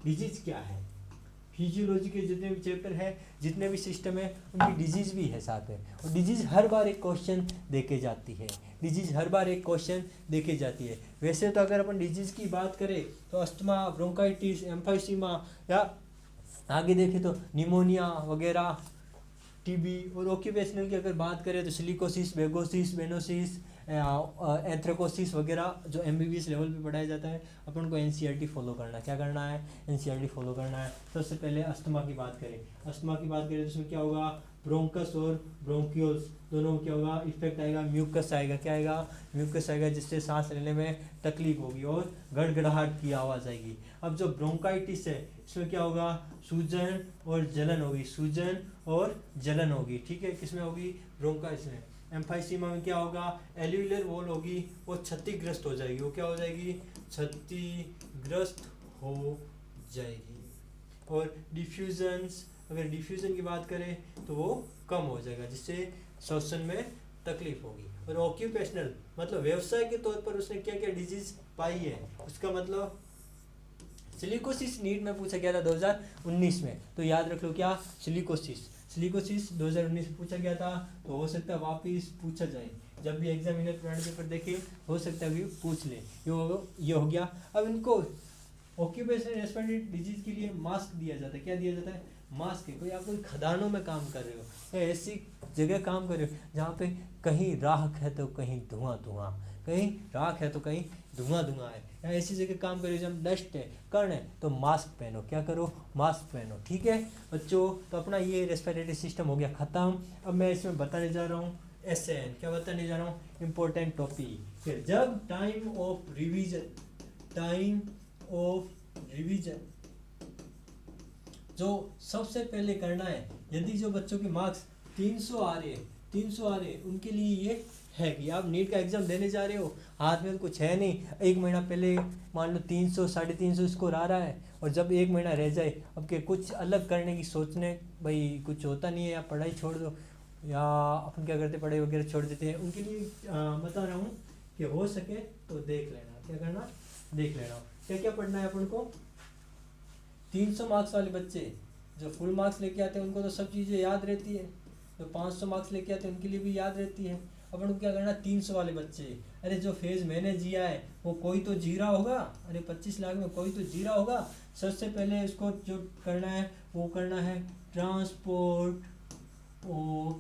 Disease क्या है। Physiology के जितने भी चैप्टर है, जितने भी सिस्टम है, उनकी डिजीज भी है साथ में। और डिजीज हर बार एक क्वेश्चन देके जाती है, डिजीज हर बार एक क्वेश्चन देके जाती है। वैसे तो अगर अपन डिजीज की बात करें तो अस्थमा, ब्रोंकाइटिस, एम्फाइसीमा, या आगे देखें तो निमोनिया वगैरह, टीबी। और ऑक्यूपेशनल की अगर बात करें तो सिलिकोसिस, बेगोसिस, बेनोसिस, एंथ्रेकोसिस वगैरह जो एमबीबीएस लेवल पे पढ़ाया जाता है। अपन को एनसीईआरटी फॉलो करना है। क्या करना है? एनसीईआरटी फॉलो करना है। सबसे पहले अस्थमा की बात करें, अस्थमा की बात करें तो उसमें क्या होगा, ब्रोंकस और ब्रोंक्यूल्स दोनों में क्या होगा, इफेक्ट आएगा, म्यूकस आएगा। क्या आएगा? म्यूकस आएगा, जिससे सांस लेने में तकलीफ होगी और गड़गड़ाहट की आवाज़ आएगी। अब जो ब्रोंकाइटिस है इसमें क्या होगा, सूजन और जलन होगी, सूजन और जलन होगी। ठीक है, किसमें होगी? ब्रोंकाइटिस में। एम्फाइसीमा में क्या होगा, एल्यूलर वॉल होगी वो क्षतिग्रस्त हो जाएगी। वो क्या हो जाएगी? क्षतिग्रस्त हो जाएगी। और डिफ्यूजन्स, अगर डिफ्यूजन की बात करें तो वो कम हो जाएगा, जिससे श्वसन में तकलीफ होगी। और ऑक्यूपेशनल मतलब व्यवसाय के तौर पर उसने क्या क्या डिजीज पाई है, उसका मतलब सिलिकोसिस नीट में पूछा गया था 2019 में, तो याद रख लो क्या, सिलिकोसिस 2019 में पूछा गया था। तो हो सकता है वापिस पूछा जाए, जब भी एग्जामिनर पुराने पेपर देखे हो सकता है भी पूछ ले। ये हो गया। अब इनको ऑक्यूपेशनल रेस्पिरेटरी डिजीज के लिए मास्क दिया जाता है। क्या दिया जाता है? मास्क है। कोई आप कोई खदानों में काम कर रहे हो या ऐसी जगह काम कर रहे हो जहाँ पे कहीं राख है तो कहीं धुआं, कहीं राख है तो कहीं धुआं है, या ऐसी जगह काम करो जब डस्ट है, कण है, तो मास्क पहनो। क्या करो? मास्क पहनो। ठीक है बच्चों, तो अपना ये रेस्पिरेटरी सिस्टम हो गया ख़त्म। अब मैं इसमें बताने जा रहा हूँ एसएन। क्या बताने जा रहा हूँ? Important topic. फिर जब टाइम ऑफ रिवीजन जो सबसे पहले करना है, यदि जो बच्चों के मार्क्स 300 आ रहे उनके लिए ये है कि आप नीट का एग्जाम देने जा रहे हो, हाथ में तो कुछ है नहीं, एक महीना पहले मान लो 300 350 स्कोर आ रहा है, और जब एक महीना रह जाए अब के कुछ अलग करने की सोचने, भाई कुछ होता नहीं है, या पढ़ाई छोड़ दो, या अपन क्या करते पढ़ाई वगैरह छोड़ देते हैं, उनके लिए बता रहा हूँ कि हो सके तो देख लेना। क्या करना? देख लेना। क्या क्या पढ़ना है अपन को? 300 मार्क्स वाले बच्चे जो फुल मार्क्स लेके आते हैं उनको तो सब चीज़ें याद रहती है, जो 500 मार्क्स लेके आते हैं उनके लिए भी याद रहती है। अपन को क्या करना? 300 वाले बच्चे, अरे जो फेज़ मैंने जिया है वो कोई तो जी रहा होगा, अरे 25 लाख में कोई तो जी रहा होगा। सबसे पहले इसको जो करना है वो करना है ट्रांसपोर्ट ऑफ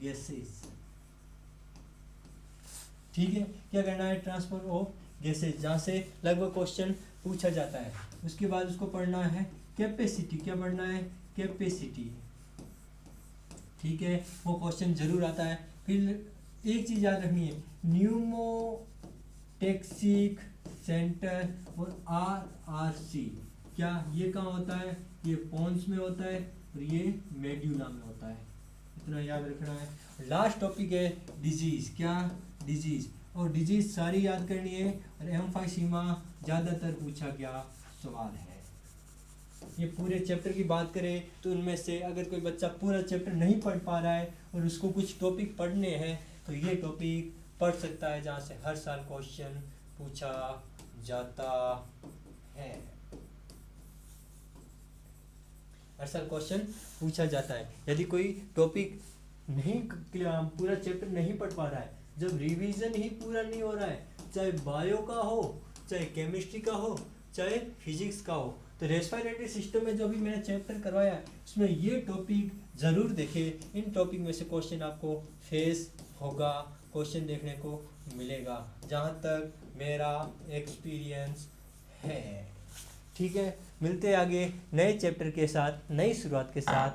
गैसेस। ठीक है, क्या करना है? ट्रांसपोर्ट ऑफ गैसेस, जहाँ से लगभग क्वेश्चन पूछा जाता है। उसके बाद उसको पढ़ना है कैपेसिटी। क्या पढ़ना है? कैपेसिटी। ठीक है, वो क्वेश्चन जरूर आता है। फिर एक चीज़ याद रखनी है, न्यूमोटेक्सिक सेंटर और आरआरसी। क्या ये कहाँ होता है? ये पोन्स में होता है और ये मेड्यूला में होता है, इतना याद रखना है। लास्ट टॉपिक है डिजीज। क्या? डिजीज। और डिजीज सारी याद करनी है, और एम्फाइसीमा ज़्यादातर पूछा गया सवाल है। ये पूरे चैप्टर की बात करें तो उनमें से अगर कोई बच्चा पूरा चैप्टर नहीं पढ़ पा रहा है और उसको कुछ टॉपिक पढ़ने हैं तो ये टॉपिक पढ़ सकता है, जहाँ से हर साल क्वेश्चन पूछा जाता है। हर साल क्वेश्चन पूछा जाता है। यदि कोई टॉपिक नहीं पूरा चैप्टर नहीं पढ़ पा रहा है, जब रिवीजन ही पूरा नहीं हो रहा है, चाहे बायो का हो, चाहे केमिस्ट्री का हो, चाहे फिजिक्स का हो, तो रेस्पिरेटरी सिस्टम में जो भी मैंने चैप्टर करवाया है उसमें ये टॉपिक ज़रूर देखें। इन टॉपिक में से क्वेश्चन आपको फेस होगा, क्वेश्चन देखने को मिलेगा, जहाँ तक मेरा एक्सपीरियंस है। ठीक है, मिलते हैं आगे नए चैप्टर के साथ, नई शुरुआत के साथ।